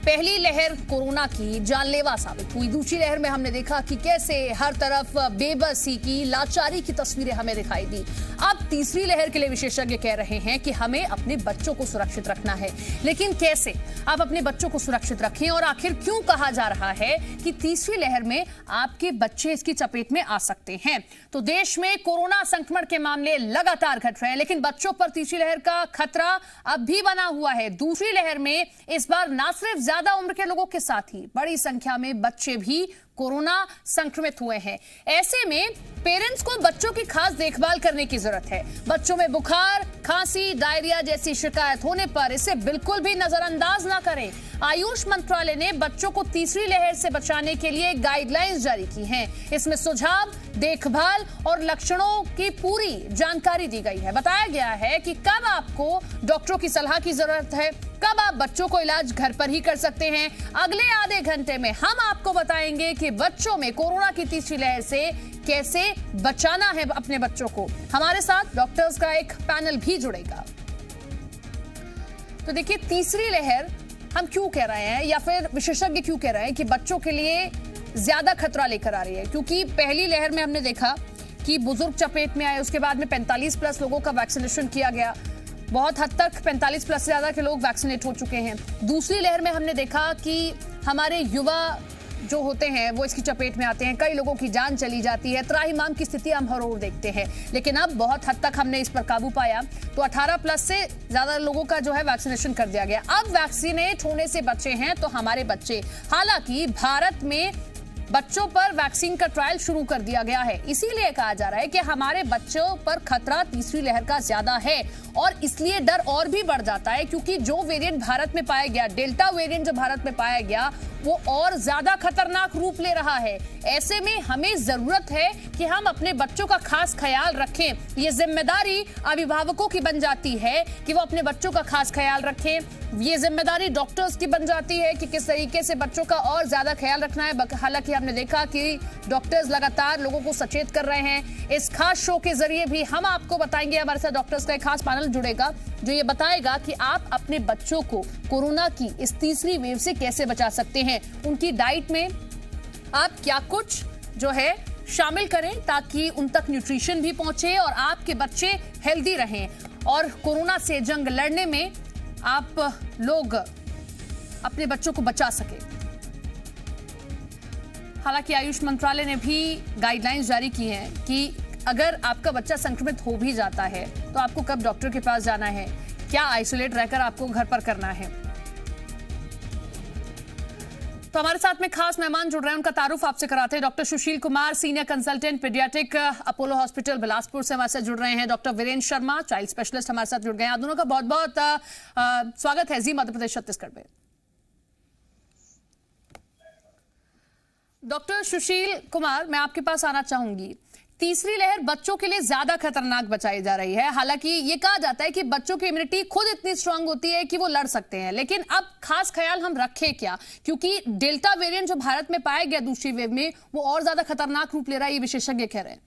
पहली लहर कोरोना की जानलेवा साबित हुई। दूसरी लहर में हमने देखा कि कैसे हर तरफ बेबसी की, लाचारी की तस्वीरें हमें दिखाई दी। अब तीसरी लहर के लिए विशेषज्ञ कह रहे हैं कि हमें अपने बच्चों को सुरक्षित रखना है। लेकिन कैसे आप अपने बच्चों को सुरक्षित रखें, और आखिर क्यों कहा जा रहा है कि तीसरी लहर में आपके बच्चे इसकी चपेट में आ सकते हैं? तो देश में कोरोना संक्रमण के मामले लगातार घट रहे हैं, लेकिन बच्चों पर तीसरी लहर का खतरा अब भी बना हुआ है। दूसरी लहर में इस बार न सिर्फ ज्यादा उम्र के लोगों के साथ ही बड़ी संख्या में बच्चे भी कोरोना संक्रमित हुए हैं। ऐसे में पेरेंट्स को बच्चों की खास देखभाल करने की जरूरत है। बच्चों में बुखार, खांसी, डायरिया जैसी शिकायत होने पर इसे बिल्कुल भी नजरअंदाज ना करें। आयुष मंत्रालय ने बच्चों को तीसरी लहर से बचाने के लिए गाइडलाइंस जारी की हैं। इसमें सुझाव, देखभाल और लक्षणों की पूरी जानकारी दी गई है। बताया गया है कि कब आपको डॉक्टरों की सलाह की जरूरत है, कब आप बच्चों को इलाज घर पर ही कर सकते हैं। अगले आधे घंटे में हम आपको बताएंगे कि बच्चों में कोरोना की तीसरी लहर से कैसे बचाना है अपने बच्चों को। हमारे साथ डॉक्टर्स का एक पैनल भी जुड़ेगा। तो देखिए, तीसरी लहर हम क्यों कह रहे हैं, या फिर विशेषज्ञ क्यों कह रहे हैं कि बच्चों के लिए ज्यादा खतरा लेकर आ रही है? क्योंकि पहली लहर में हमने देखा कि बुजुर्ग चपेट में आए, उसके बाद में 45 प्लस लोगों का वैक्सीनेशन किया गया। बहुत हद तक 45 प्लस से ज्यादा के लोग वैक्सीनेट हो चुके हैं। दूसरी लहर में हमने देखा कि हमारे युवा जो होते हैं वो इसकी चपेट में आते हैं, कई लोगों की जान चली जाती है, त्राहिमाम की स्थिति हम हर ओर देखते हैं। लेकिन अब बहुत हद तक हमने इस पर काबू पाया, तो 18 प्लस से ज्यादा लोगों का जो है वैक्सीनेशन कर दिया गया। अब वैक्सीनेट होने से बचे हैं तो हमारे बच्चे। हालांकि भारत में बच्चों पर वैक्सीन का ट्रायल शुरू कर दिया गया है। इसीलिए कहा जा रहा है कि हमारे बच्चों पर खतरा तीसरी लहर का ज्यादा है, और इसलिए डर और भी बढ़ जाता है क्योंकि जो वेरिएंट भारत में पाया गया, डेल्टा वेरिएंट जो भारत में पाया गया, वो और ज्यादा खतरनाक रूप ले रहा है। ऐसे में हमें जरूरत है कि हम अपने बच्चों का खास ख्याल रखें। ये जिम्मेदारी अभिभावकों की बन जाती है कि वो अपने बच्चों का खास ख्याल रखें। ये जिम्मेदारी डॉक्टर्स की बन जाती है कि किस तरीके से बच्चों का और ज्यादा ख्याल रखना है। हालांकि हमने देखा कि डॉक्टर्स लगातार लोगों को सचेत कर रहे हैं। इस खास शो के जरिए भी हम आपको बताएंगे, हमारे साथ डॉक्टर्स का एक खास पैनल जुड़ेगा जो ये बताएगा कि आप अपने बच्चों को कोरोना की इस तीसरी वेव से कैसे बचा सकते हैं। उनकी डाइट में आप क्या कुछ जो है शामिल करें ताकि उन तक न्यूट्रिशन भी पहुंचे और आपके बच्चे हेल्दी रहें, और कोरोना से जंग लड़ने में आप लोग अपने बच्चों को बचा सके। हालांकि आयुष मंत्रालय ने भी गाइडलाइंस जारी की हैं कि अगर आपका बच्चा संक्रमित हो भी जाता है तो आपको कब डॉक्टर के पास जाना है, क्या आइसोलेट रहकर आपको घर पर करना है। तो हमारे साथ में खास मेहमान जुड़ रहे हैं, उनका तारुफ आपसे कराते हैं। Doctor Sushil Kumar, senior consultant paediatric, Apollo hospital Bilaspur से हमारे साथ जुड़ रहे हैं। Doctor Virendra Sharma, child specialist, हमारे साथ जुड़ गए हैं। आप दोनों का बहुत बहुत स्वागत है जी मध्य प्रदेश छत्तीसगढ़ में। डॉक्टर सुशील कुमार, मैं आपके पास आना चाहूंगी। तीसरी लहर बच्चों के लिए ज्यादा खतरनाक बताई जा रही है। हालांकि ये कहा जाता है कि बच्चों की इम्यूनिटी खुद इतनी स्ट्रांग होती है कि वो लड़ सकते हैं, लेकिन अब खास ख्याल हम रखें क्या, क्योंकि डेल्टा वेरिएंट जो भारत में पाया गया दूसरी वेव में, वो और ज्यादा खतरनाक रूप ले रहा है, ये विशेषज्ञ कह रहे हैं।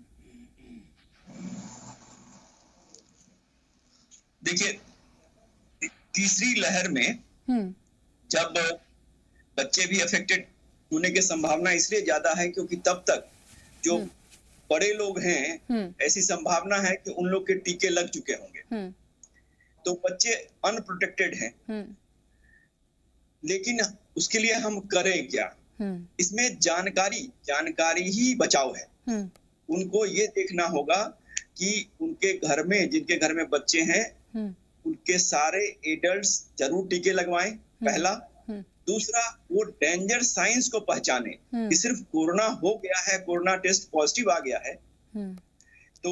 देखिए, तीसरी लहर में जब बच्चे भी अफेक्टेड होने की संभावना इसलिए ज्यादा है क्योंकि तब तक जो बड़े लोग हैं, ऐसी संभावना है कि उन लोग के टीके लग चुके होंगे, तो बच्चे अनप्रोटेक्टेड हैं। लेकिन उसके लिए हम करें क्या? इसमें जानकारी ही बचाव है। उनको ये देखना होगा कि उनके घर में, जिनके घर में बच्चे हैं, उनके सारे एडल्ट्स जरूर टीके लगवाएं, पहला। दूसरा, वो डेंजर साइंस को पहचाने कि सिर्फ कोरोना हो गया है, कोरोना टेस्ट पॉजिटिव आ गया है, तो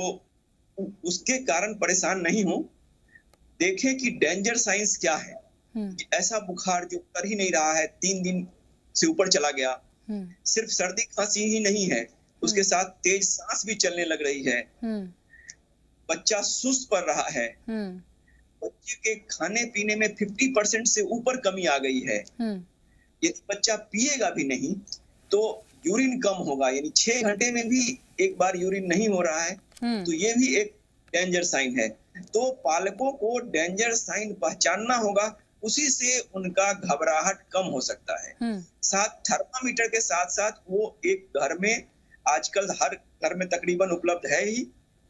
उसके कारण परेशान नहीं हो। देखें कि डेंजर साइंस क्या है। ऐसा बुखार जो कर ही नहीं रहा है, 3 दिन से ऊपर चला गया, सिर्फ सर्दी खांसी ही नहीं है, उसके साथ तेज सांस भी चलने लग रही है, बच्चा सुस्त पड़ रहा है, बच्चे के खाने पीने में 50% से ऊपर कमी आ गई है। यदि बच्चा पिएगा भी नहीं तो यूरिन कम होगा, यानी 6 घंटे में भी एक बार यूरिन नहीं हो रहा है, तो ये भी एक डेंजर साइन है। तो पालकों को डेंजर साइन पहचानना होगा उसी से उनका घबराहट कम हो सकता है। साथ थर्मामीटर के साथ साथ वो एक घर में, आजकल हर घर में तकरीबन उपलब्ध है ही,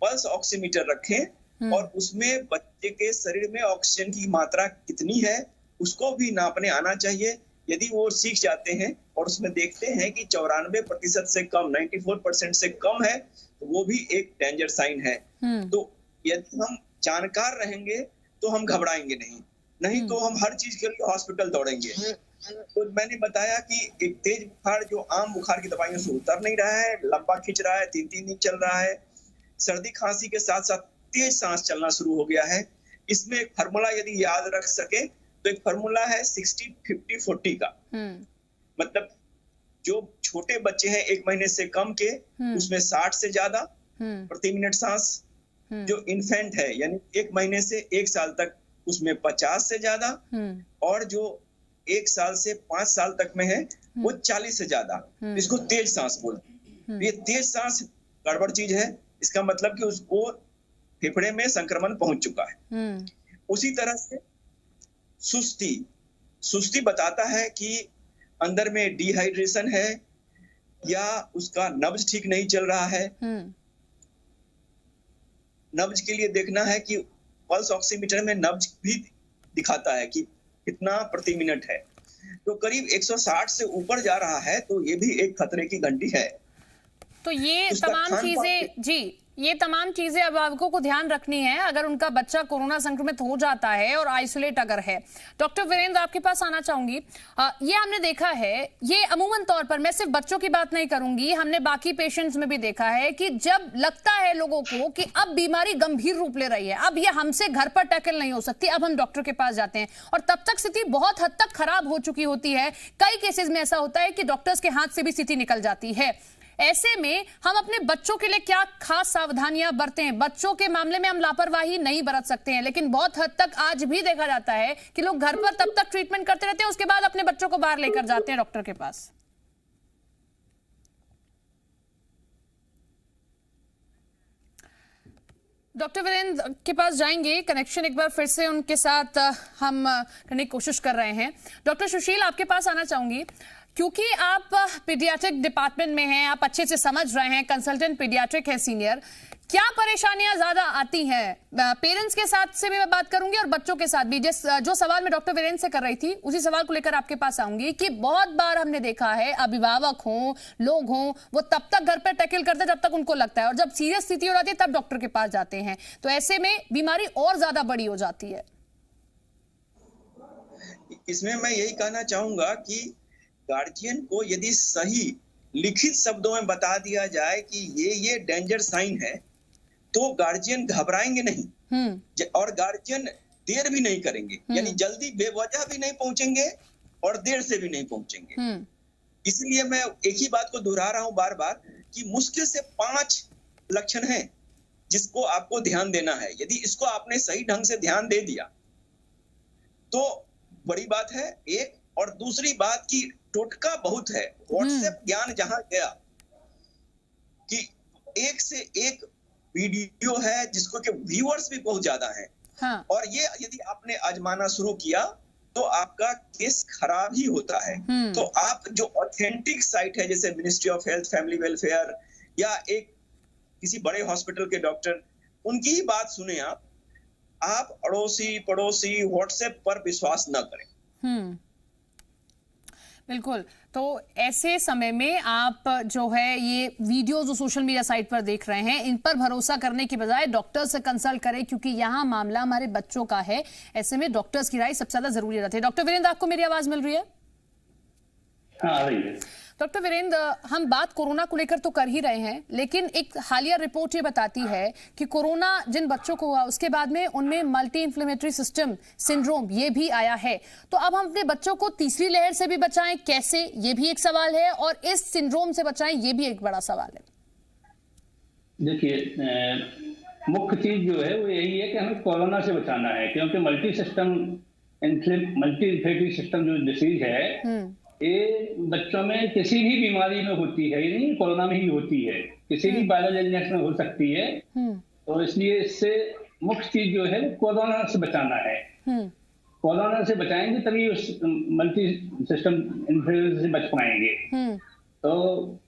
पल्स ऑक्सीमीटर रखें और उसमें बच्चे के शरीर में ऑक्सीजन की मात्रा कितनी है उसको भी नापने आना चाहिए। यदि वो सीख जाते हैं और उसमें देखते हैं कि 94% से कम, 94% से कम है, तो वो भी एक डेंजर साइन है। तो यदि हम जानकार रहेंगे तो हम घबराएंगे नहीं तो हम हर चीज के लिए हॉस्पिटल दौड़ेंगे। तो मैंने बताया कि एक तेज बुखार जो आम बुखार की दवाइयों से उतर नहीं रहा है, लंबा खींच रहा है, 3-3 दिन चल रहा है, सर्दी खांसी के साथ साथ तेज सांस चलना शुरू हो गया है। इसमें एक फार्मूला यदि याद रख सके तो एक फार्मूला है 60-50-40 का। मतलब जो छोटे बच्चे हैं 1 महीने से कम के, उसमें 60 से ज्यादा प्रति मिनट सांस। जो इन्फेंट है यानी 1 महीने से 1 साल तक, उसमें 50 से ज्यादा। और जो 1 साल से 5 साल तक में है वो 40 से ज्यादा। इसको तेज सांस बोलते हैं। ये तेज सांस गड़बड़ चीज है, इसका मतलब कि उसको फेफड़े में संक्रमण पहुंच चुका है। उसी तरह से सुस्ती बताता है कि अंदर में डिहाइड्रेशन है या उसका नब्ज ठीक नहीं चल रहा है। नब्ज के लिए देखना है कि पल्स ऑक्सीमीटर में नब्ज भी दिखाता है कि कितना प्रति मिनट है। तो करीब 160 से ऊपर जा रहा है तो ये भी एक खतरे की घंटी है। तो ये तमाम चीजें, जी ये तमाम चीजें अभिभावकों को ध्यान रखनी है अगर उनका बच्चा कोरोना संक्रमित हो जाता है और आइसोलेट अगर है। डॉक्टर वीरेंद्र आपके पास आना चाहूंगी। ये हमने देखा है, ये अमूमन तौर पर, मैं सिर्फ बच्चों की बात नहीं करूंगी, हमने बाकी पेशेंट्स में भी देखा है कि जब लगता है लोगों को कि अब बीमारी गंभीर रूप ले रही है, अब ये हमसे घर पर टैकल नहीं हो सकती, अब हम डॉक्टर के पास जाते हैं और तब तक स्थिति बहुत हद तक खराब हो चुकी होती है। कई केसेस में ऐसा होता है कि डॉक्टर्स के हाथ से भी स्थिति निकल जाती है। ऐसे में हम अपने बच्चों के लिए क्या खास सावधानियां बरतें? बच्चों के मामले में हम लापरवाही नहीं बरत सकते हैं, लेकिन बहुत हद तक आज भी देखा जाता है कि लोग घर पर तब तक ट्रीटमेंट करते रहते हैं, उसके बाद अपने बच्चों को बाहर लेकर जाते हैं डॉक्टर के पास। डॉक्टर वीरेंद्र के पास जाएंगे, कनेक्शन एक बार फिर से उनके साथ हम करने की कोशिश कर रहे हैं। डॉक्टर सुशील आपके पास आना चाहूंगी, क्योंकि आप पीडियाट्रिक डिपार्टमेंट में हैं, आप अच्छे से समझ रहे हैं, कंसल्टेंट पीडियाट्रिक है सीनियर, क्या परेशानियां ज्यादा आती हैं? पेरेंट्स के साथ से भी मैं बात करूंगी और बच्चों के साथ भी। जो सवाल मैं डॉक्टर वीरेंद्र से कर रही थी उसी सवाल को लेकर आपके पास आऊंगी कि बहुत बार हमने देखा है अभिभावक हों, लोग हों, वो तब तक घर पर टैकल करते जब तक उनको लगता है और जब सीरियस स्थिति हो जाती है तब डॉक्टर के पास जाते हैं, तो ऐसे में बीमारी और ज्यादा बड़ी हो जाती है। इसमें मैं यही कहना चाहूंगा कि गार्जियन को यदि सही लिखित शब्दों में बता दिया जाए कि ये डेंजर साइन है तो गार्जियन घबराएंगे नहीं और गार्जियन देर भी नहीं करेंगे, यानी जल्दी बेवजह भी नहीं पहुंचेंगे और देर से भी नहीं पहुंचेंगे। इसलिए मैं एक ही बात को दोहरा रहा हूं बार बार कि मुश्किल से 5 लक्षण हैं जिसको आपको ध्यान देना है। यदि इसको आपने सही ढंग से ध्यान दे दिया तो बड़ी बात है एक। और दूसरी बात की टोटका बहुत है, व्हाट्सएप ज्ञान जहां गया कि एक से एक वीडियो है जिसको के व्यूअर्स भी बहुत ज्यादा हैं। हाँ। और ये यदि आपने आजमाना शुरू किया तो आपका केस खराब ही होता है। तो आप जो ऑथेंटिक साइट है जैसे ministry of health, family welfare या एक किसी बड़े हॉस्पिटल के डॉक्टर, उनकी ही बात सुने आप अड़ोसी पड़ोसी व्हाट्सएप पर विश्वास न करें। बिल्कुल। तो ऐसे समय में आप जो है ये वीडियो जो सोशल मीडिया साइट पर देख रहे हैं, इन पर भरोसा करने की बजाय डॉक्टर से कंसल्ट करें, क्योंकि यहाँ मामला हमारे बच्चों का है। ऐसे में डॉक्टर्स की राय सबसे ज्यादा जरूरी रहती है। डॉक्टर वीरेंद्र, आपको मेरी आवाज मिल रही है? हाँ, आ रही है। डॉक्टर वीरेंद्र, हम बात कोरोना को लेकर तो कर ही रहे हैं, लेकिन एक हालिया रिपोर्ट ये बताती है कि कोरोना जिन बच्चों को हुआ उसके बाद में उनमें मल्टी इन्फ्लेमेटरी सिस्टम सिंड्रोम ये भी आया है। तो अब हम अपने बच्चों को तीसरी लहर से भी बचाएं कैसे, ये भी एक सवाल है, और इस सिंड्रोम से बचाएं ये भी एक बड़ा सवाल है। देखिए, मुख्य चीज जो है वो यही है कि हमें कोरोना से बचाना है, क्योंकि मल्टी इन्फ्लेमेटरी सिस्टम जो डिसीज है ये बच्चों में किसी भी बीमारी में होती है, ये नहीं कोरोना में ही होती है, किसी भी वायरल इल्नेस में हो सकती है। तो इसलिए इससे मुख्य चीज जो है कोरोना से बचाना है। कोरोना से बचाएंगे तभी उस मल्टी सिस्टम इन्फ्लुएंजा से बच पाएंगे। तो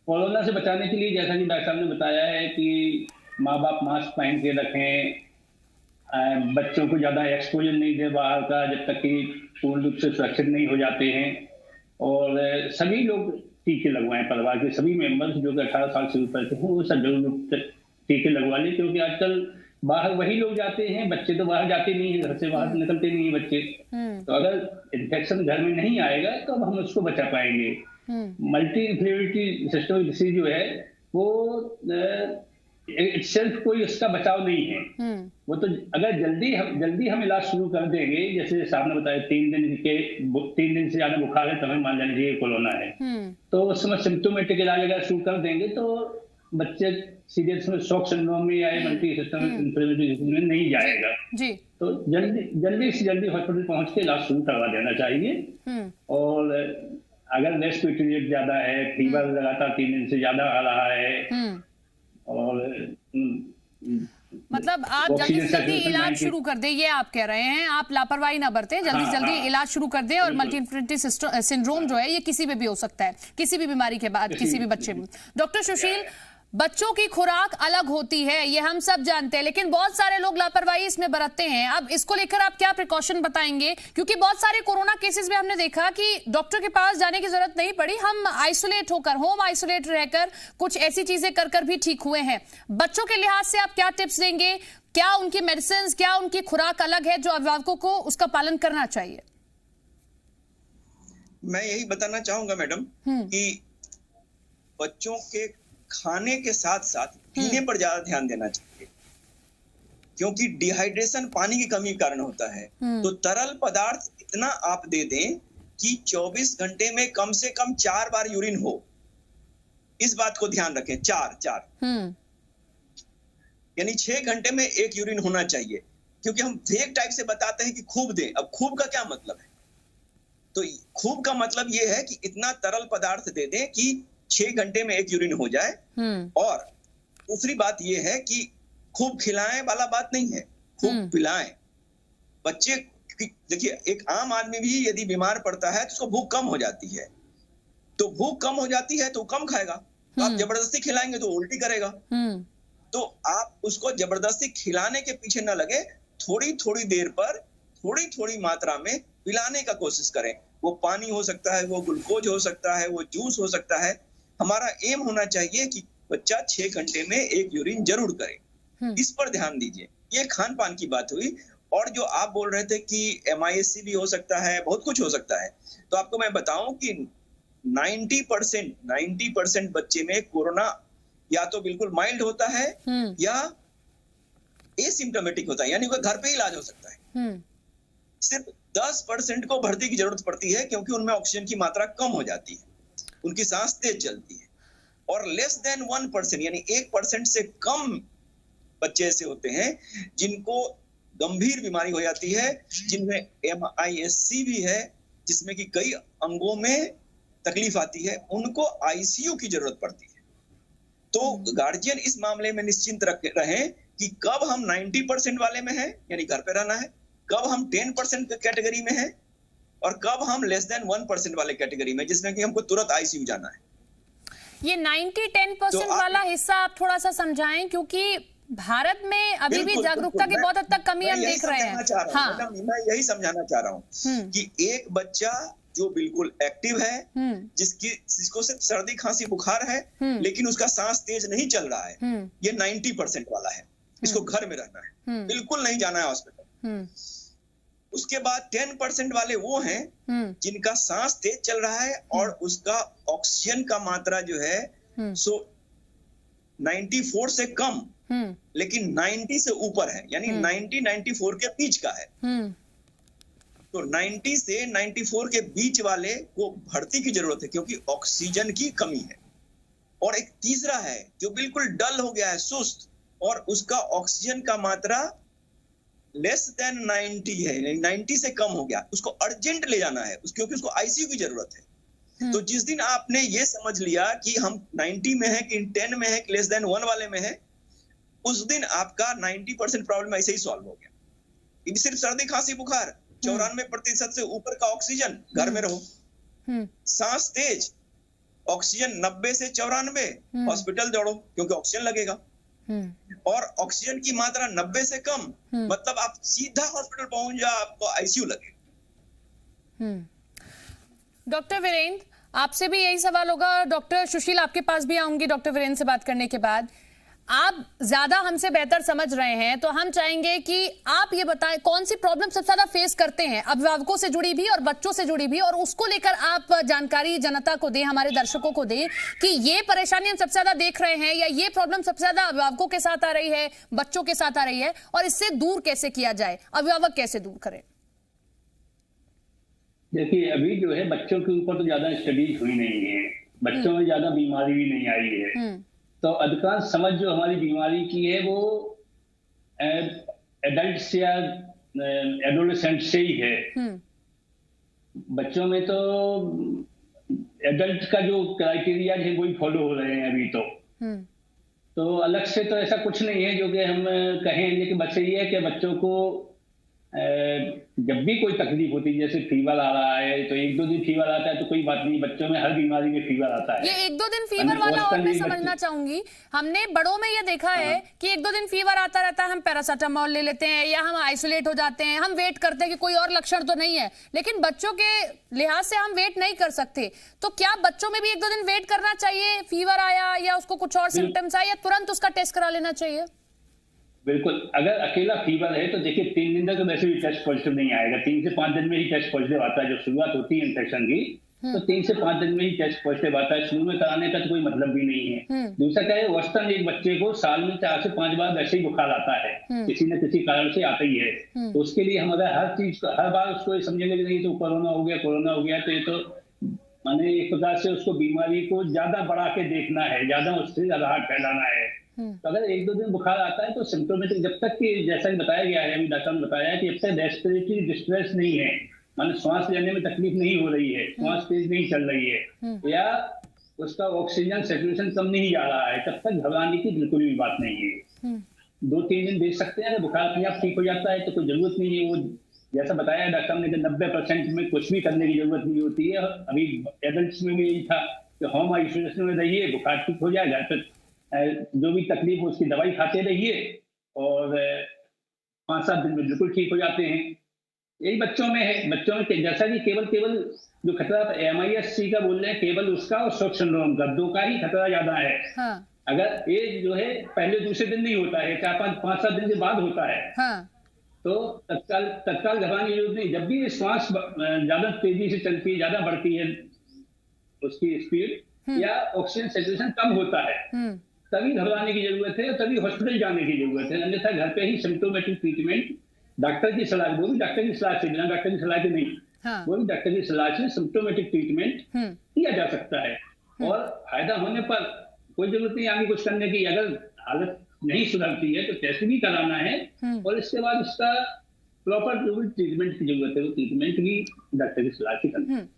कोरोना से बचाने के लिए जैसा कि डॉक्टर साहब ने बताया है कि माँ बाप मास्क पहन के रखें, बच्चों को ज्यादा एक्सपोजर नहीं दे बाहर का जब तक कि पूर्ण रूप से सुरक्षित नहीं हो जाते हैं, और सभी लोग टीके लगवाएं, परिवार के सभी मेंबर्स जो कि 18 साल से ऊपर के हैं वो सब जरूर टीके लगवा लें, क्योंकि आजकल बाहर वही लोग जाते हैं, बच्चे तो बाहर जाते नहीं है, घर से बाहर निकलते नहीं है बच्चे। तो अगर इन्फेक्शन घर में नहीं आएगा तो हम उसको बचा पाएंगे। मल्टी इन्फ्लेमेटरी सिस्टम डिसीज जो है वो इटसेल्फ कोई उसका बचाव नहीं है। वो तो अगर जल्दी हम इलाज शुरू कर देंगे, जैसे साहब ने बताया 3 दिन से ज्यादा बुखार है तो हमें मान लेना चाहिए कोरोना है, तो उस समय सिम्टोमेटिक इलाज अगर शुरू कर देंगे तो बच्चे सीरियस में शॉक सिंड्रोम में या मल्टी सिस्टम इन्फ्लेमेटरी डिसीज में नहीं जाएगा जी। तो जल्दी से जल्दी हॉस्पिटल पहुंच के इलाज शुरू करवा देना चाहिए। और अगर रेस्पिरेटरी रेट ज्यादा है, फीवर लगातार 3 दिन से ज्यादा आ रहा है, और मतलब आप जल्दी से जल्दी इलाज शुरू कर दें, ये आप कह रहे हैं, आप लापरवाही ना बरतें, जल्दी से जल्दी इलाज शुरू कर दें। और मल्टी इन्फ्लेमेटरी सिंड्रोम जो है ये किसी में भी हो सकता है, किसी भी बीमारी के बाद किसी भी बच्चे में। डॉक्टर सुशील, बच्चों की खुराक अलग होती है ये हम सब जानते हैं, लेकिन बहुत सारे लोग लापरवाही इसमें बरतते हैं। अब इसको लेकर आप क्या प्रिकॉशन बताएंगे? क्योंकि बहुत सारे कोरोना केसेस में हमने देखा कि डॉक्टर के पास जाने की जरूरत नहीं पड़ी, हम आइसोलेट होकर, होम आइसोलेट रहकर कुछ ऐसी चीजें कर भी ठीक हुए हैं। बच्चों के लिहाज से आप क्या टिप्स देंगे? क्या उनकी मेडिसिन, क्या उनकी खुराक अलग है जो अभिभावकों को उसका पालन करना चाहिए? मैं यही बताना चाहूंगा मैडम कि बच्चों के खाने के साथ साथ पीने पर ज्यादा ध्यान देना चाहिए, क्योंकि डिहाइड्रेशन पानी की कमी के कारण होता है। तो तरल पदार्थ इतना आप दे दें कि 24 घंटे में कम से कम 4 बार यूरिन हो, इस बात को ध्यान रखें। 4 यानी 6 घंटे में 1 यूरिन होना चाहिए, क्योंकि हम वेग टाइप से बताते हैं कि खूब दें। अब खूब का क्या मतलब है? तो खूब का मतलब ये है कि इतना तरल पदार्थ दे दें कि 6 घंटे में 1 यूरिन हो जाए। और दूसरी बात यह है कि खूब खिलाएं वाला बात नहीं है, खूब पिलाएं। बच्चे देखिए, एक आम आदमी भी यदि बीमार पड़ता है तो उसको भूख कम हो जाती है, तो भूख कम हो जाती है तो कम खाएगा। तो आप जबरदस्ती खिलाएंगे तो उल्टी करेगा। तो आप उसको जबरदस्ती खिलाने के पीछे न लगे, थोड़ी थोड़ी देर पर थोड़ी थोड़ी मात्रा में पिलाने का कोशिश करें। वो पानी हो सकता है, वो ग्लूकोज हो सकता है, वो जूस हो सकता है। हमारा एम होना चाहिए कि बच्चा 6 घंटे में 1 यूरिन जरूर करे। इस पर ध्यान दीजिए। ये खान पान की बात हुई। और जो आप बोल रहे थे कि MIS-C भी हो सकता है, बहुत कुछ हो सकता है, तो आपको मैं बताऊं कि 90% बच्चे में कोरोना या तो बिल्कुल माइल्ड होता है या एसिम्प्टोमेटिक होता है, यानी घर पे इलाज हो सकता है। सिर्फ 10% को भर्ती की जरूरत पड़ती है, क्योंकि उनमें ऑक्सीजन की मात्रा कम हो जाती है, उनकी सांस तेज चलती है। और लेस देन 1% यानी 1% से कम बच्चे ऐसे होते हैं जिनको गंभीर बीमारी हो जाती है, जिनमें MIS-C भी है, जिसमें कि कई अंगों में तकलीफ आती है, उनको ICU की जरूरत पड़ती है। तो गार्जियन इस मामले में निश्चिंत रहें कि कब हम 90% वाले में हैं, यानी घर पे रहना है, कब हम 10% कैटेगरी में हैं, और कब हम लेस देन 1% वाले कैटेगरी में, जिसमें कि हमको तुरंत ICU जाना है। ये 90-10% वाला हिस्सा आप थोड़ा सा समझाएं, क्योंकि भारत में अभी भी जागरूकता की बहुत हद तक कमी हम देख रहे हैं। हाँ, मैं यही समझाना चाह रहा हूँ कि एक बच्चा जो बिल्कुल एक्टिव है, जिसको सिर्फ सर्दी खांसी बुखार है, लेकिन उसका सांस तेज नहीं चल रहा है, ये 90% वाला है। इसको घर में रहना है, बिल्कुल नहीं जाना है हॉस्पिटल। उसके बाद 10% वाले वो हैं जिनका सांस तेज चल रहा है और उसका ऑक्सीजन का मात्रा जो है सो 94 से कम, लेकिन 90 से ऊपर है, यानी 90-94 के बीच का है। तो 90 से 94 के बीच वाले को भर्ती की जरूरत है, क्योंकि ऑक्सीजन की कमी है। और एक तीसरा है जो बिल्कुल डल हो गया है, सुस्त, और उसका ऑक्सीजन का मात्रा लेस देन 90 है, 90 से कम हो गया, उसको अर्जेंट ले जाना है, क्योंकि उसको ICU की जरूरत है। तो जिस दिन आपने ये समझ लिया कि हम 90 में है कि 10 में है कि लेस देन 1 वाले में है, उस दिन आपका 90% प्रॉब्लम ऐसे ही सॉल्व हो गया। सिर्फ सर्दी खांसी बुखार 94% से ऊपर का ऑक्सीजन, घर में रहो। सांस तेज, ऑक्सीजन 90 से 94, हॉस्पिटल दौड़ो क्योंकि ऑक्सीजन लगेगा। और ऑक्सीजन की मात्रा 90 से कम, मतलब आप सीधा हॉस्पिटल पहुंच जाओ, आपको आईसीयू लगे। डॉक्टर वीरेंद्र, आपसे भी यही सवाल होगा। डॉक्टर सुशील, आपके पास भी आऊंगी डॉक्टर वीरेंद्र से बात करने के बाद। आप ज्यादा हमसे बेहतर समझ रहे हैं, तो हम चाहेंगे कि आप ये बताएं कौन सी प्रॉब्लम सबसे ज्यादा फेस करते हैं, अभिभावकों से जुड़ी भी और बच्चों से जुड़ी भी, और उसको लेकर आप जानकारी जनता को दें, हमारे दर्शकों को दें कि ये परेशानी हम सबसे ज्यादा देख रहे हैं या ये प्रॉब्लम सबसे ज्यादा अभिभावकों के साथ आ रही है, बच्चों के साथ आ रही है, और इससे दूर कैसे किया जाए, अभिभावक कैसे दूर करें। देखिए, अभी जो है बच्चों के ऊपर तो ज्यादा स्टडीज हुई नहीं है, बच्चों में ज्यादा बीमारी भी नहीं आई है, तो अधिकांश समझ जो हमारी बीमारी की है वो एडल्ट या एडोलेसेंट से ही है। बच्चों में तो एडल्ट का जो क्राइटेरिया है वही फॉलो हो रहे हैं अभी तो अलग से तो ऐसा कुछ नहीं है जो कि हम कहें, लेकिन बस ये है कि बच्चों को जब भी कोई तकलीफ होती है, जैसे फीवर आ रहा है तो 1-2 दिन फीवर आता है तो कोई बात नहीं, बच्चों में हर बीमारी में फीवर आता है। ये 1-2 दिन फीवर वाला और मैं समझना चाहूंगी, हमने बड़ों में ये देखा है कि 1-2 दिन फीवर आता रहता है, हम पैरासिटामोल ले लेते हैं या हम आइसोलेट हो जाते हैं, हम वेट करते हैं कि कोई और लक्षण तो नहीं है, लेकिन बच्चों के लिहाज से हम वेट नहीं कर सकते। तो क्या बच्चों में भी 1-2 दिन वेट करना चाहिए, फीवर आया या उसको कुछ और सिम्टम्स आए, या तुरंत उसका टेस्ट करा लेना चाहिए? बिल्कुल, अगर अकेला फीवर है तो देखिए 3 दिन तक तो वैसे भी टेस्ट पॉजिटिव नहीं आएगा, 3 से 5 दिन में ही टेस्ट पॉजिटिव आता है। जब शुरुआत होती है इन्फेक्शन की तो 3 से 5 दिन में ही टेस्ट पॉजिटिव आता है, शुरू में कराने का तो कोई मतलब भी नहीं है। दूसरा क्या है, औसतन एक बच्चे को साल में 4 से 5 बार वैसे ही बुखार आता है, किसी न किसी कारण से आता ही है। तो उसके लिए हम अगर हर चीज को हर बार उसको समझेंगे कि नहीं तो कोरोना हो गया, तो ये तो माने एक प्रकार से उसको बीमारी को ज्यादा बढ़ा के देखना है, ज्यादा उससे ज्यादा फैलाना है। तो अगर 1-2 दिन बुखार आता है तो सिम्टोमेटिक, जब तक कि जैसा कि बताया गया है, अभी डॉक्टर ने बताया कि जब तक रेस्पिरेटरी डिस्ट्रेस नहीं है, माने श्वास लेने में तकलीफ नहीं हो रही है, श्वास तेज नहीं चल रही है या उसका ऑक्सीजन सेचुरेशन कम नहीं जा रहा है, तब तक घबराने की बिल्कुल भी बात नहीं है। 2-3 दिन देख सकते हैं, अगर बुखार अपने आप ठीक हो जाता है तो कोई जरूरत नहीं है, वो जैसा बताया डॉक्टर ने कि 90% में कुछ भी करने की जरूरत नहीं होती है। अभी एडल्ट्स में भी यही था कि होम आइसोलेशन में रहिए, बुखार ठीक हो जाएगा, फिर जो भी तकलीफ हो उसकी दवाई खाते रहिए और 5-7 दिन में बिल्कुल ठीक हो जाते हैं। यही बच्चों में है। बच्चों में जैसा कि केवल जो खतरा MIS-C का बोल रहे हैं, केवल उसका और शॉक सिंड्रोम का 2 का ही खतरा ज्यादा है। अगर ये जो है पहले दूसरे दिन नहीं होता है, 4-5-7 दिन के बाद होता है, तो तत्काल घबराने की जरूरत नहीं। जब भी श्वास ज्यादा तेजी से चलती है, ज्यादा बढ़ती है उसकी स्पीड या ऑक्सीजन सेचुरेशन कम होता है, तभी घबराने की जरूरत है और तभी हॉस्पिटल जाने की जरूरत है। अन्यथा घर पे ही सिम्टोमेटिक ट्रीटमेंट डॉक्टर की सलाह, वो भी डॉक्टर की सलाह से, बिना डॉक्टर की सलाह के नहीं, वो भी डॉक्टर की सलाह से सिम्टोमेटिक ट्रीटमेंट किया जा सकता है। और फायदा होने पर कोई जरूरत नहीं आगे कुछ करने की। अगर हालत नहीं सुधरती है तो टेस्ट भी कराना है और इसके बाद उसका प्रॉपर जो भी ट्रीटमेंट की जरूरत है वो ट्रीटमेंट भी डॉक्टर की सलाह से करना है।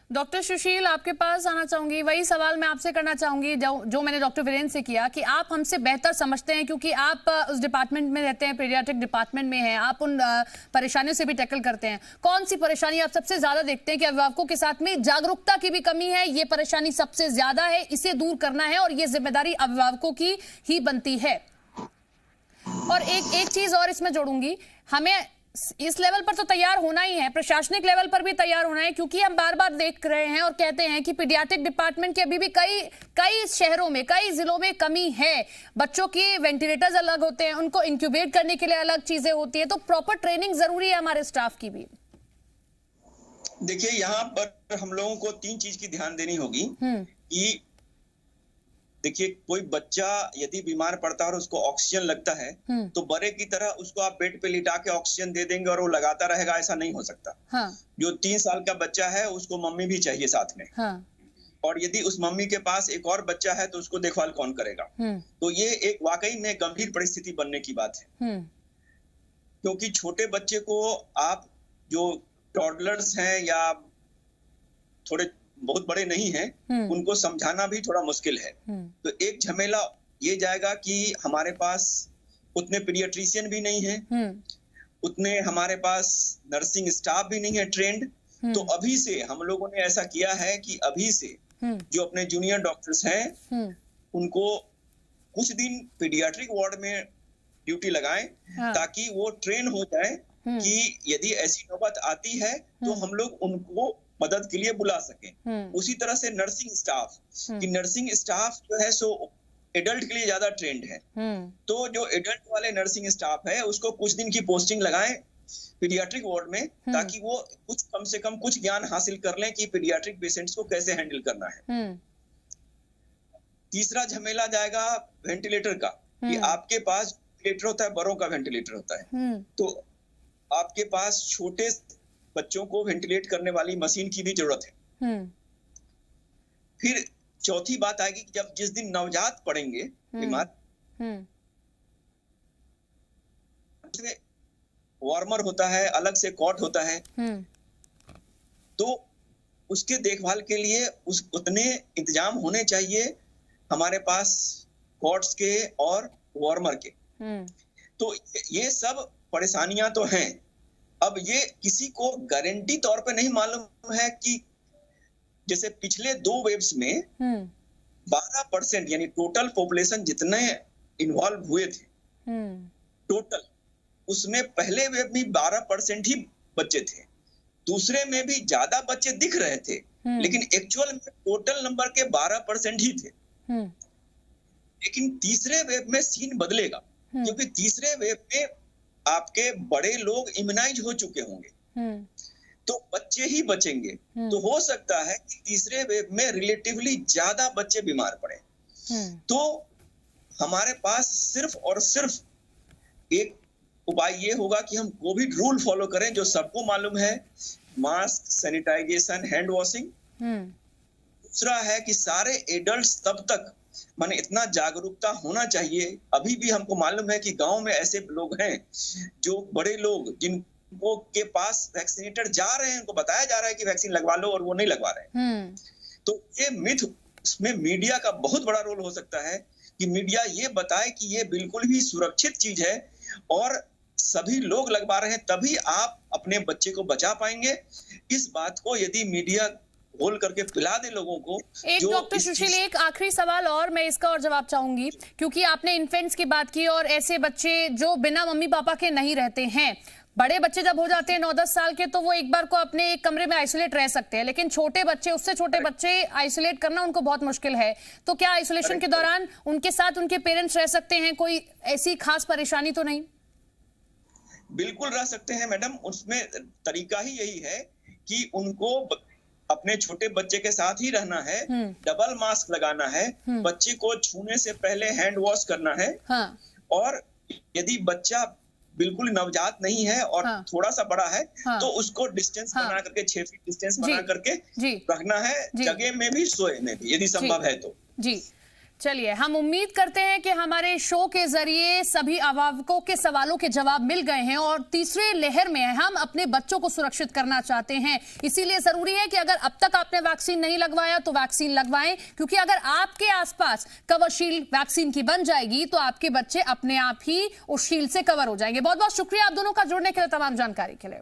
डॉक्टर सुशील, आपके पास आना चाहूंगी, वही सवाल मैं आपसे करना चाहूंगी जो मैंने डॉक्टर वीरेंद्र से किया कि आप हमसे बेहतर समझते हैं क्योंकि आप उस डिपार्टमेंट में रहते हैं, पीडियाट्रिक डिपार्टमेंट में हैं, आप उन परेशानियों से भी टैकल करते हैं। कौन सी परेशानी आप सबसे ज्यादा देखते हैं कि अभिभावकों के साथ में जागरूकता की भी कमी है, ये परेशानी सबसे ज्यादा है, इसे दूर करना है और ये जिम्मेदारी अभिभावकों की ही बनती है? और एक चीज और इसमें जोड़ूंगी, हमें इस लेवल पर तो तैयार होना ही है, प्रशासनिक लेवल पर भी तैयार होना है, क्योंकि हम बार बार देख रहे हैं और कहते हैं कि पीडियाट्रिक डिपार्टमेंट की अभी भी कई शहरों में, कई जिलों में कमी है। बच्चों की वेंटिलेटर्स अलग होते हैं, उनको इंक्यूबेट करने के लिए अलग चीजें होती है, तो प्रॉपर ट्रेनिंग जरूरी है हमारे स्टाफ की भी। देखिए, यहाँ पर हम लोगों को 3 चीज की ध्यान देनी होगी कि देखिए, कोई बच्चा यदि बीमार पड़ता है और उसको ऑक्सीजन लगता है तो बड़े की तरह उसको आप बेड पे लिटा के ऑक्सीजन दे देंगे और वो लगाता रहेगा, ऐसा नहीं हो सकता। जो 3 साल का बच्चा है उसको मम्मी भी चाहिए साथ में, और यदि उस मम्मी के पास एक और बच्चा है तो उसको देखभाल कौन करेगा? तो ये एक वाकई में गंभीर परिस्थिति बनने की बात है, क्योंकि छोटे बच्चे को आप जो टॉडलर्स हैं या थोड़े बहुत बड़े नहीं हैं, उनको समझाना भी थोड़ा मुश्किल है। तो एक झमेला ये जाएगा कि हमारे पास उतने पीडियाट्रिशियन भी नहीं है उतने हमारे पास नर्सिंग स्टाफ भी नहीं है ट्रेंड। तो अभी से हम लोगों ने ऐसा किया है कि अभी से जो अपने जूनियर डॉक्टर्स हैं उनको कुछ दिन पीडियाट्रिक वार्ड में ड्यूटी लगाएं, ताकि वो ट्रेन हो जाए कि यदि ऐसी नौबत आती है तो हम लोग उनको मदद के लिए बुला सकें। उसी तरह से नर्सिंग स्टाफ, कि नर्सिंग स्टाफ जो है सो एडल्ट के लिए ज्यादा ट्रेंड है, तो जो एडल्ट वाले नर्सिंग स्टाफ है उसको कुछ दिन की पोस्टिंग लगाएं पीडियाट्रिक वार्ड में, ताकि वो कुछ कम से कम कुछ ज्ञान हासिल कर लें कि पीडियाट्रिक पेशेंट्स को कैसे हैंडल करना है। तीसरा झमेला जाएगा वेंटिलेटर का, कि आपके पास वेंटिलेटर होता है, बड़ों का वेंटिलेटर होता है, तो आपके पास छोटे बच्चों को वेंटिलेट करने वाली मशीन की भी जरूरत है। फिर चौथी बात आएगी कि जब जिस दिन नवजात पड़ेंगे बीमार, वार्मर होता है, अलग से कॉट होता है, तो उसके देखभाल के लिए उतने इंतजाम होने चाहिए हमारे पास कॉट्स के और वार्मर के। तो ये सब परेशानियां तो हैं। अब ये किसी को गारंटी तौर पे नहीं मालूम है कि जैसे पिछले 2 वेव्स में 12% यानी टोटल पॉपुलेशन जितने इन्वॉल्व हुए थे टोटल, उसमें पहले वेव में 12% ही बच्चे थे, दूसरे में भी ज्यादा बच्चे दिख रहे थे, लेकिन एक्चुअल में टोटल नंबर के 12% ही थे। लेकिन तीसरे वेव में सीन बदलेगा, क्योंकि तीसरे वेव में आपके बड़े लोग इम्यूनाइज हो चुके होंगे, तो बच्चे ही बचेंगे। तो हो सकता है कि तीसरे वेव में रिलेटिवली ज्यादा बच्चे बीमार पड़े। तो हमारे पास सिर्फ और सिर्फ एक उपाय ये होगा कि हम कोविड रूल फॉलो करें, जो सबको मालूम है, मास्क, सैनिटाइजेशन, हैंड वॉशिंग। दूसरा है कि सारे एडल्ट्स तब तक माने इतना जागरूकता होना चाहिए। अभी भी हमको मालूम है कि गांव में ऐसे लोग हैं, जो बड़े लोग जिनको के पास वैक्सीनेटर जा रहे हैं, उनको बताया जा रहा है कि वैक्सीन लगवा लो, और वो नहीं लगवा रहे हैं। तो ये मिथ, इसमें मीडिया का बहुत बड़ा रोल हो सकता है कि मीडिया ये बताए कि ये बिल्कुल भी सुरक्षित चीज है और सभी लोग लगवा रहे हैं, तभी आप अपने बच्चे को बचा पाएंगे। इस बात को यदि मीडिया बोल करके पिला दे लोगों को। एक डॉक्टर सुशील, एक आखिरी सवाल और मैं इसका और जवाब चाहूंगी, क्योंकि आपने इन्फेंट्स की बात की और ऐसे बच्चे जो बिना मम्मी पापा के नहीं रहते हैं। बड़े बच्चे जब हो जाते हैं 9-10 साल के, तो वो एक बार को अपने एक कमरे में आइसोलेट रह सकते हैं, लेकिन छोटे बच्चे, उससे छोटे बच्चे आइसोलेट करना उनको बहुत मुश्किल है। तो क्या आइसोलेशन के दौरान उनके साथ उनके पेरेंट्स रह सकते हैं? कोई ऐसी खास परेशानी तो नहीं? बिल्कुल रह सकते हैं मैडम। उसमें तरीका ही यही है कि उनको अपने छोटे बच्चे के साथ ही रहना है, डबल मास्क लगाना है, बच्चे को छूने से पहले हैंड वॉश करना है। और यदि बच्चा बिल्कुल नवजात नहीं है और थोड़ा सा बड़ा है, तो उसको डिस्टेंस बना करके 6 फीट डिस्टेंस बना करके रखना है, जगह में भी, सोए में भी, यदि संभव है तो। जी चलिए, हम उम्मीद करते हैं कि हमारे शो के जरिए सभी अभिभावकों के सवालों के जवाब मिल गए हैं और तीसरे लहर में हम अपने बच्चों को सुरक्षित करना चाहते हैं। इसीलिए जरूरी है कि अगर अब तक आपने वैक्सीन नहीं लगवाया तो वैक्सीन लगवाएं, क्योंकि अगर आपके आसपास कवरशील्ड वैक्सीन की बन जाएगी तो आपके बच्चे अपने आप ही उस शील्ड से कवर हो जाएंगे। बहुत बहुत शुक्रिया आप दोनों का जुड़ने के लिए, तमाम जानकारी के लिए।